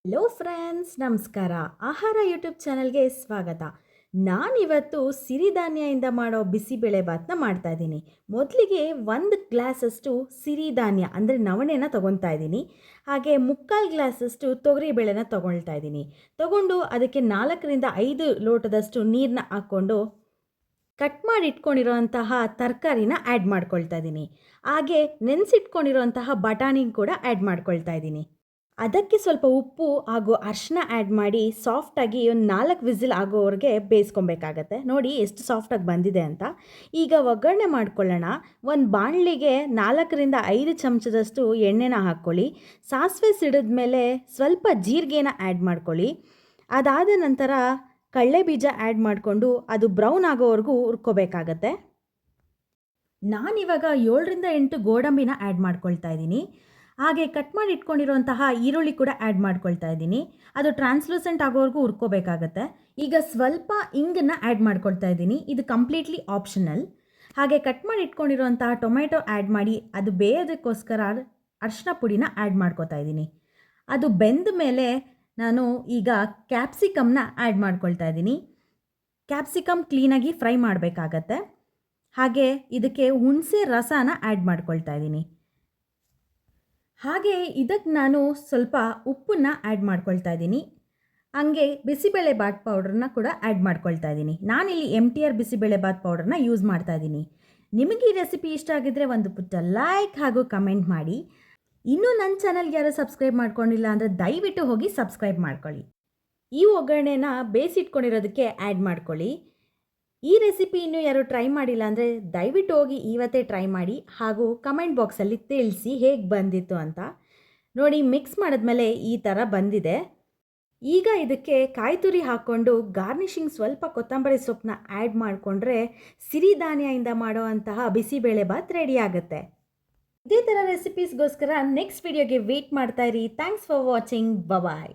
Hello friends, ನಮಸ್ಕಾರ. ಆಹಾರ YouTube ಚಾನಲ್ಗೆ ಸ್ವಾಗತ. ನಾನಿವತ್ತು ಸಿರಿಧಾನ್ಯದಿಂದ ಮಾಡೋ ಬಿಸಿಬೇಳೆಭಾತನ್ನ ಮಾಡ್ತಾ ಇದ್ದೀನಿ. ಮೊದಲಿಗೆ 1 ಗ್ಲಾಸಷ್ಟು ಸಿರಿಧಾನ್ಯ ಅಂದರೆ ನವಣೆನ ತೊಗೊತಾ ಇದ್ದೀನಿ. ಹಾಗೆ 3/4 ಗ್ಲಾಸಷ್ಟು ತೊಗರಿಬೇಳೆನ ತೊಗೊಳ್ತಾ ಇದ್ದೀನಿ. ತೊಗೊಂಡು ಅದಕ್ಕೆ 4ರಿಂದ 5 ಲೋಟದಷ್ಟು ನೀರನ್ನ ಹಾಕ್ಕೊಂಡು ಕಟ್ ಮಾಡಿ ಇಟ್ಕೊಂಡಿರೋಂತಹ ತರಕಾರಿನ ಆ್ಯಡ್ ಮಾಡ್ಕೊಳ್ತಾ ಇದ್ದೀನಿ. ಹಾಗೆ ನೆನೆಸಿಟ್ಕೊಂಡಿರೋಂತಹ ಬಟಾಣಿನ ಕೂಡ ಆ್ಯಡ್ ಮಾಡ್ಕೊಳ್ತಾ ಇದ್ದೀನಿ. ಅದಕ್ಕೆ ಸ್ವಲ್ಪ ಉಪ್ಪು ಹಾಗೂ ಅರಿಶಿನ ಆ್ಯಡ್ ಮಾಡಿ ಸಾಫ್ಟಾಗಿ ಒಂದು 4 ವಿಸಿಲ್ ಆಗೋವರೆಗೆ ಬೇಯಿಸ್ಕೊಬೇಕಾಗತ್ತೆ. ನೋಡಿ ಎಷ್ಟು ಸಾಫ್ಟಾಗಿ ಬಂದಿದೆ ಅಂತ. ಈಗ ಒಗ್ಗರಣೆ ಮಾಡ್ಕೊಳ್ಳೋಣ. ಒಂದು ಬಾಣಲಿಗೆ 4ರಿಂದ 5 ಚಮಚದಷ್ಟು ಎಣ್ಣೆನ ಹಾಕ್ಕೊಳ್ಳಿ. ಸಾಸಿವೆ ಸಿಡಿದ ಮೇಲೆ ಸ್ವಲ್ಪ ಜೀರಿಗೆನ ಆ್ಯಡ್ ಮಾಡ್ಕೊಳ್ಳಿ. ಅದಾದ ನಂತರ ಕಡಲೆ ಬೀಜ ಆ್ಯಡ್ ಮಾಡಿಕೊಂಡು ಅದು ಬ್ರೌನ್ ಆಗೋವರೆಗೂ ಹುರ್ಕೋಬೇಕಾಗತ್ತೆ. ನಾನಿವಾಗ 7ರಿಂದ 8 ಗೋಡಂಬಿನ ಆ್ಯಡ್ ಮಾಡ್ಕೊಳ್ತಾ ಇದ್ದೀನಿ. ಹಾಗೆ ಕಟ್ ಮಾಡಿ ಇಟ್ಕೊಂಡಿರುವಂತಹ ಈರುಳ್ಳಿ ಕೂಡ ಆ್ಯಡ್ ಮಾಡ್ಕೊಳ್ತಾ ಇದ್ದೀನಿ. ಅದು ಟ್ರಾನ್ಸ್ಲೂಸೆಂಟ್ ಆಗೋವರೆಗೂ ಹುರ್ಕೋಬೇಕಾಗತ್ತೆ. ಈಗ ಸ್ವಲ್ಪ ಇಂಗನ್ನು ಆ್ಯಡ್ ಮಾಡ್ಕೊಳ್ತಾ ಇದ್ದೀನಿ. ಇದು ಕಂಪ್ಲೀಟ್ಲಿ ಆಪ್ಷನಲ್. ಹಾಗೆ ಕಟ್ ಮಾಡಿ ಇಟ್ಕೊಂಡಿರುವಂತಹ ಟೊಮೆಟೊ ಆ್ಯಡ್ ಮಾಡಿ ಅದು ಬೇಯೋದಕ್ಕೋಸ್ಕರ ಅರಿಶಿನ ಪುಡಿನ ಆ್ಯಡ್ ಮಾಡ್ಕೊತಾ ಇದ್ದೀನಿ. ಅದು ಬೆಂದ ಮೇಲೆ ನಾನು ಈಗ ಕ್ಯಾಪ್ಸಿಕಮ್ನ ಆ್ಯಡ್ ಮಾಡ್ಕೊಳ್ತಾ ಇದ್ದೀನಿ. ಕ್ಯಾಪ್ಸಿಕಮ್ ಕ್ಲೀನಾಗಿ ಫ್ರೈ ಮಾಡಬೇಕಾಗತ್ತೆ. ಹಾಗೆ ಇದಕ್ಕೆ ಹುಣಸೆ ರಸನ ಆ್ಯಡ್ ಮಾಡ್ಕೊಳ್ತಾ ಇದ್ದೀನಿ. ಹಾಗೆ ಇದಕ್ಕೆ ನಾನು ಸ್ವಲ್ಪ ಉಪ್ಪನ್ನು ಆ್ಯಡ್ ಮಾಡ್ಕೊಳ್ತಾ ಇದ್ದೀನಿ. ಹಂಗೆ ಬಿಸಿಬೇಳೆಬಾತ್ ಪೌಡ್ರನ್ನ ಕೂಡ ಆ್ಯಡ್ ಮಾಡ್ಕೊಳ್ತಾ ಇದ್ದೀನಿ. ನಾನಿಲ್ಲಿ MTR ಬಿಸಿಬೇಳೆಬಾತ್ ಪೌಡ್ರನ್ನ ಯೂಸ್ ಮಾಡ್ತಾ ಇದ್ದೀನಿ. ನಿಮಗೆ ಈ ರೆಸಿಪಿ ಇಷ್ಟ ಆಗಿದ್ದರೆ ಒಂದು ಪುಟ್ಟ ಲೈಕ್ ಹಾಗೂ ಕಮೆಂಟ್ ಮಾಡಿ. ಇನ್ನೂ ನನ್ನ ಚಾನಲ್ಗೆ ಯಾರು ಸಬ್ಸ್ಕ್ರೈಬ್ ಮಾಡ್ಕೊಂಡಿಲ್ಲ ಅಂದರೆ ದಯವಿಟ್ಟು ಹೋಗಿ ಸಬ್ಸ್ಕ್ರೈಬ್ ಮಾಡ್ಕೊಳ್ಳಿ. ಈ ಒಗ್ಗರಣೆನ ಬೇಯಿಸಿಟ್ಕೊಂಡಿರೋದಕ್ಕೆ ಆ್ಯಡ್ ಮಾಡ್ಕೊಳ್ಳಿ. ಈ ರೆಸಿಪಿ ಇನ್ನೂ ಯಾರು ಟ್ರೈ ಮಾಡಿಲ್ಲ ಅಂದರೆ ದಯವಿಟ್ಟು ಹೋಗಿ ಇವತ್ತೇ ಟ್ರೈ ಮಾಡಿ ಹಾಗೂ ಕಮೆಂಟ್ ಬಾಕ್ಸಲ್ಲಿ ತಿಳಿಸಿ ಹೇಗೆ ಬಂದಿತ್ತು ಅಂತ. ನೋಡಿ, ಮಿಕ್ಸ್ ಮಾಡಿದ್ಮೇಲೆ ಈ ಥರ ಬಂದಿದೆ. ಈಗ ಇದಕ್ಕೆ ಕಾಯಿ ತುರಿ ಹಾಕ್ಕೊಂಡು ಗಾರ್ನಿಷಿಂಗ್ ಸ್ವಲ್ಪ ಕೊತ್ತಂಬರಿ ಸೊಪ್ಪನ್ನ ಆ್ಯಡ್ ಮಾಡಿಕೊಂಡ್ರೆ ಸಿರಿಧಾನ್ಯದಿಂದ ಮಾಡೋ ಅಂತಹ ಬಿಸಿಬೇಳೆಭಾತ್ ರೆಡಿ ಆಗುತ್ತೆ. ಇದೇ ಥರ ರೆಸಿಪೀಸ್ಗೋಸ್ಕರ ನೆಕ್ಸ್ಟ್ ವಿಡಿಯೋಗೆ ವೇಟ್ ಮಾಡ್ತಾ ಇರಿ. Thanks for watching. ಬಾಯ್.